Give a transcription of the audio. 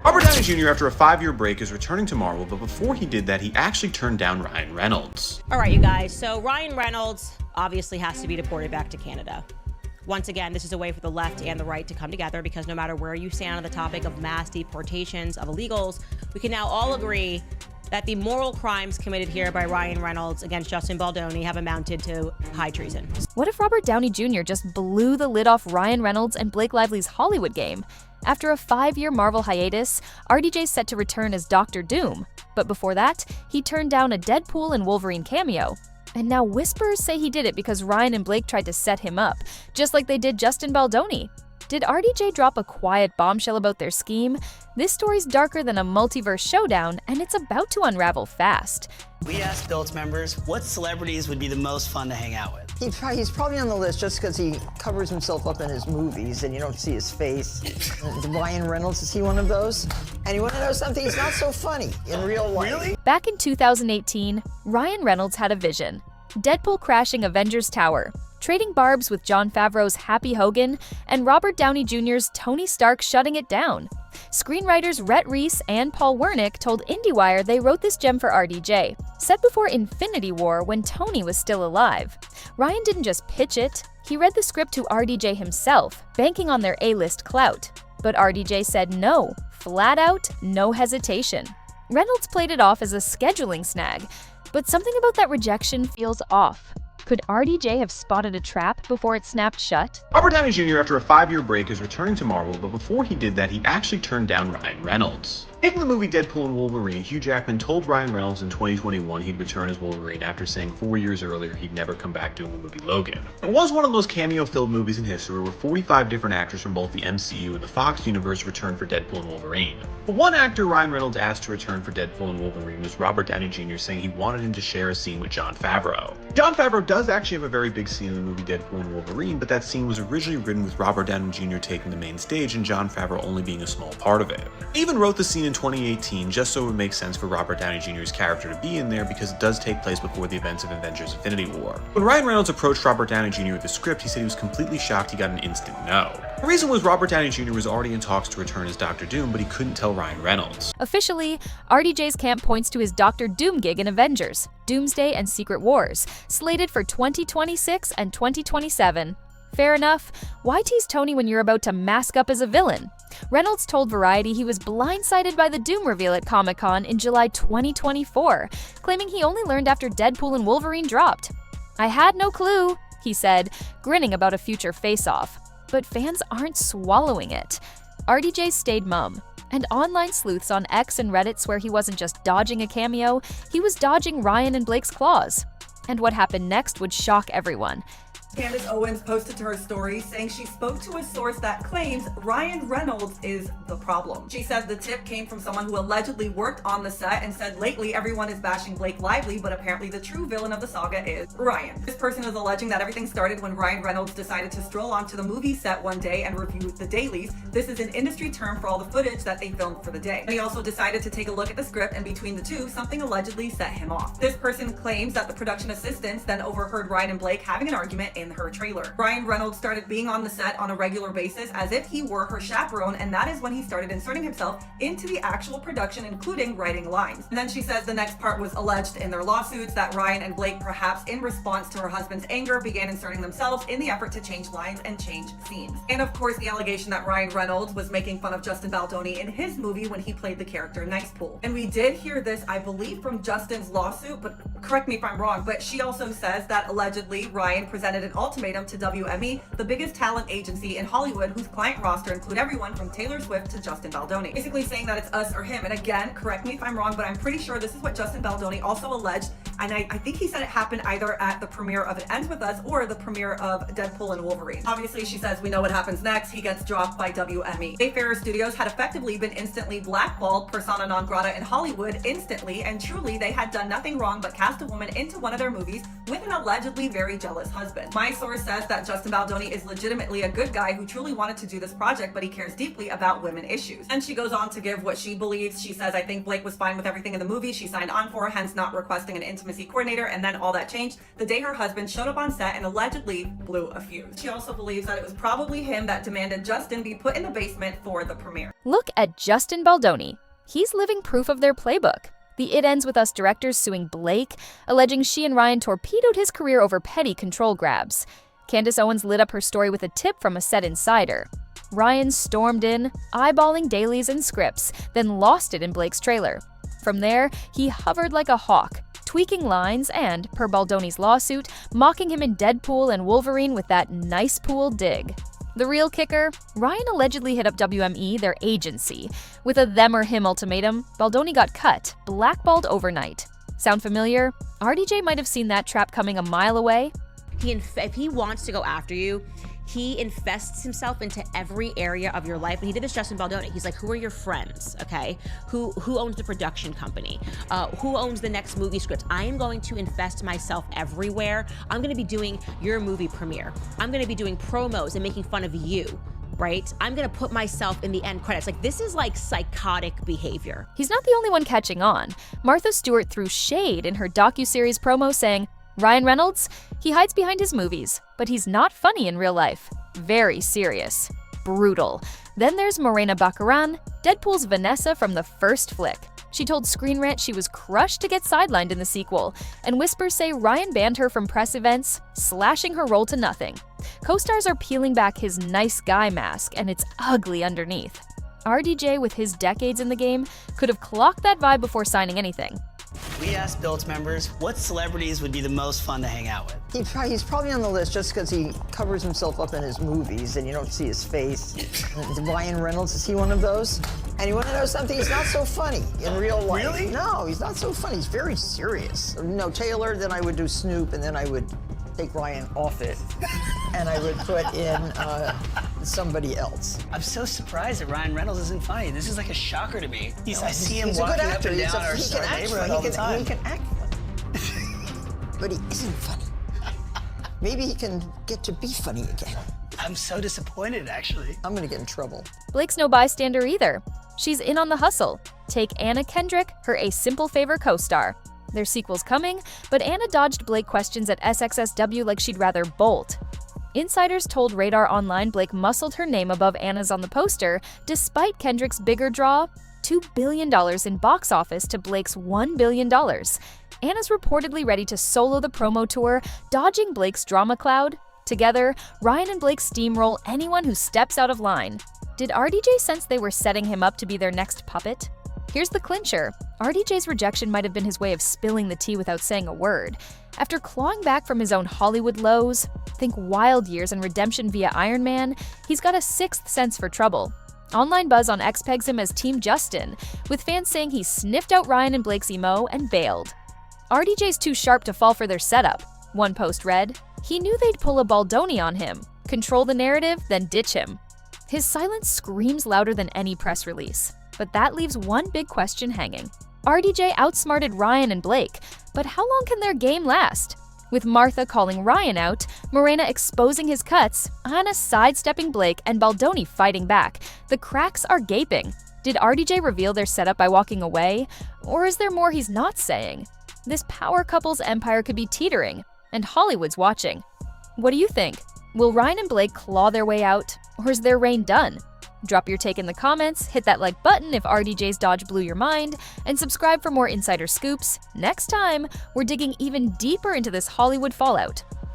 Robert Downey Jr., after a 5-year break, is returning to Marvel, but before he did that, he actually turned down Ryan Reynolds. All right, you guys, so Ryan Reynolds obviously has to be deported back to Canada. Once again, this is a way for the left and the right to come together, because no matter where you stand on the topic of mass deportations of illegals, we can now all agree that the moral crimes committed here by Ryan Reynolds against Justin Baldoni have amounted to high treason. What if Robert Downey Jr. just blew the lid off Ryan Reynolds and Blake Lively's Hollywood game? After a 5-year Marvel hiatus, RDJ's set to return as Dr. Doom. But before that, he turned down a Deadpool and Wolverine cameo. And now whispers say he did it because Ryan and Blake tried to set him up, just like they did Justin Baldoni. Did RDJ drop a quiet bombshell about their scheme? This story's darker than a multiverse showdown, and it's about to unravel fast. We asked Bilt's members what celebrities would be the most fun to hang out with. He's probably on the list just because he covers himself up in his movies and you don't see his face. Ryan Reynolds, is he one of those? And you want to know something? He's not so funny in real life. Really? Back in 2018, Ryan Reynolds had a vision. Deadpool crashing Avengers Tower, trading barbs with Jon Favreau's Happy Hogan, and Robert Downey Jr.'s Tony Stark shutting it down. Screenwriters Rhett Reese and Paul Wernick told IndieWire they wrote this gem for RDJ, set before Infinity War when Tony was still alive. Ryan didn't just pitch it, he read the script to RDJ himself, banking on their A-list clout. But RDJ said no, flat out, no hesitation. Reynolds played it off as a scheduling snag, but something about that rejection feels off. Could RDJ have spotted a trap before it snapped shut? Robert Downey Jr., after a 5-year break, is returning to Marvel, but before he did that, he actually turned down Ryan Reynolds. Making the movie Deadpool and Wolverine, Hugh Jackman told Ryan Reynolds in 2021 he'd return as Wolverine after saying 4 years earlier he'd never come back doing the movie Logan. It was one of the most cameo-filled movies in history where 45 different actors from both the MCU and the Fox universe returned for Deadpool and Wolverine. But one actor Ryan Reynolds asked to return for Deadpool and Wolverine was Robert Downey Jr., saying he wanted him to share a scene with Jon Favreau. Jon Favreau does actually have a very big scene in the movie Deadpool and Wolverine, but that scene was originally written with Robert Downey Jr. taking the main stage and Jon Favreau only being a small part of it. He even wrote the scene in 2018 just so it would make sense for Robert Downey Jr.'s character to be in there because it does take place before the events of Avengers Infinity War. When Ryan Reynolds approached Robert Downey Jr. with the script, he said he was completely shocked he got an instant no. The reason was Robert Downey Jr. was already in talks to return as Dr. Doom, but he couldn't tell Ryan Reynolds. Officially, RDJ's camp points to his Dr. Doom gig in Avengers, Doomsday and Secret Wars, slated for 2026 and 2027. Fair enough, why tease Tony when you're about to mask up as a villain? Reynolds told Variety he was blindsided by the Doom reveal at Comic-Con in July 2024, claiming he only learned after Deadpool and Wolverine dropped. "I had no clue," he said, grinning about a future face-off. But fans aren't swallowing it. RDJ stayed mum, and online sleuths on X and Reddit swear he wasn't just dodging a cameo, he was dodging Ryan and Blake's claws. And what happened next would shock everyone. Candace Owens posted to her story saying she spoke to a source that claims Ryan Reynolds is the problem. She says the tip came from someone who allegedly worked on the set and said lately everyone is bashing Blake Lively, but apparently the true villain of the saga is Ryan. This person is alleging that everything started when Ryan Reynolds decided to stroll onto the movie set one day and review the dailies. This is an industry term for all the footage that they filmed for the day. And he also decided to take a look at the script, and between the two, something allegedly set him off. This person claims that the production assistants then overheard Ryan and Blake having an argument in her trailer. Ryan Reynolds started being on the set on a regular basis as if he were her chaperone, and that is when he started inserting himself into the actual production, including writing lines. And then she says the next part was alleged in their lawsuits that Ryan and Blake, perhaps in response to her husband's anger, began inserting themselves in the effort to change lines and change scenes. And of course, the allegation that Ryan Reynolds was making fun of Justin Baldoni in his movie when he played the character Nice Pool. And we did hear this, I believe, from Justin's lawsuit, but correct me if I'm wrong, but she also says that allegedly Ryan presented an ultimatum to WME, the biggest talent agency in Hollywood, whose client roster include everyone from Taylor Swift to Justin Baldoni. Basically saying that it's us or him. And again, correct me if I'm wrong, but I'm pretty sure this is what Justin Baldoni also alleged. And I think he said it happened either at the premiere of It Ends With Us or the premiere of Deadpool and Wolverine. Obviously, she says we know what happens next. He gets dropped by WME. Wayfarer Studios had effectively been instantly blackballed, persona non grata in Hollywood instantly, and truly they had done nothing wrong but cast a woman into one of their movies with an allegedly very jealous husband. My source says that Justin Baldoni is legitimately a good guy who truly wanted to do this project, but he cares deeply about women issues. And she goes on to give what she believes. She says, I think Blake was fine with everything in the movie she signed on for, hence not requesting an intimate intimacy coordinator, and then all that changed the day her husband showed up on set and allegedly blew a fuse. She also believes that it was probably him that demanded Justin be put in the basement for the premiere. Look at Justin Baldoni. He's living proof of their playbook. The It Ends With Us directors suing Blake, alleging she and Ryan torpedoed his career over petty control grabs. Candace Owens lit up her story with a tip from a set insider. Ryan stormed in, eyeballing dailies and scripts, then lost it in Blake's trailer. From there, he hovered like a hawk, tweaking lines and, per Baldoni's lawsuit, mocking him in Deadpool and Wolverine with that nice pool dig. The real kicker? Ryan allegedly hit up WME, their agency. With a them or him ultimatum, Baldoni got cut, blackballed overnight. Sound familiar? RDJ might have seen that trap coming a mile away. If he wants to go after you, he infests himself into every area of your life. And he did this Justin Baldoni. He's like, who are your friends, okay? Who owns the production company? Who owns the next movie script? I am going to infest myself everywhere. I'm gonna be doing your movie premiere. I'm gonna be doing promos and making fun of you, right? I'm gonna put myself in the end credits. Like, this is like psychotic behavior. He's not the only one catching on. Martha Stewart threw shade in her docuseries promo saying, Ryan Reynolds? He hides behind his movies, but he's not funny in real life. Very serious. Brutal. Then there's Morena Baccarin, Deadpool's Vanessa from the first flick. She told Screen Rant she was crushed to get sidelined in the sequel, and whispers say Ryan banned her from press events, slashing her role to nothing. Co-stars are peeling back his nice guy mask, and it's ugly underneath. RDJ, with his decades in the game, could have clocked that vibe before signing anything. We asked Built members what celebrities would be the most fun to hang out with. He's probably on the list just because he covers himself up in his movies and you don't see his face. Ryan Reynolds, is he one of those? And you want to know something? He's not so funny in real life. Really? No, he's not so funny. He's very serious. No, Taylor, then I would do Snoop, and then I would take Ryan off it, and I would put in somebody else. I'm so surprised that Ryan Reynolds isn't funny. This is like a shocker to me. I see him He's a good walking up actor. and down our He can act neighborhood funny. all the time. He can act funny. But he isn't funny. Maybe he can get to be funny again. I'm so disappointed, actually. I'm gonna get in trouble. Blake's no bystander either. She's in on the hustle. Take Anna Kendrick, her A Simple Favor co-star. There's sequels coming, but Anna dodged Blake questions at SXSW like she'd rather bolt. Insiders told Radar Online Blake muscled her name above Anna's on the poster, despite Kendrick's bigger draw, $2 billion in box office to Blake's $1 billion. Anna's reportedly ready to solo the promo tour, dodging Blake's drama cloud. Together, Ryan and Blake steamroll anyone who steps out of line. Did RDJ sense they were setting him up to be their next puppet? Here's the clincher. RDJ's rejection might have been his way of spilling the tea without saying a word. After clawing back from his own Hollywood lows, think Wild Years and redemption via Iron Man, he's got a sixth sense for trouble. Online buzz on X pegs him as Team Justin, with fans saying he sniffed out Ryan and Blake's emo and bailed. RDJ's too sharp to fall for their setup. One post read, he knew they'd pull a Baldoni on him, control the narrative, then ditch him. His silence screams louder than any press release. But that leaves one big question hanging. RDJ outsmarted Ryan and Blake, but how long can their game last? With Martha calling Ryan out, Morena exposing his cuts, Anna sidestepping Blake, and Baldoni fighting back, the cracks are gaping. Did RDJ reveal their setup by walking away? Or is there more he's not saying? This power couple's empire could be teetering, and Hollywood's watching. What do you think? Will Ryan and Blake claw their way out, or is their reign done? Drop your take in the comments, hit that like button if RDJ's dodge blew your mind, and subscribe for more insider scoops. Next time, we're digging even deeper into this Hollywood fallout.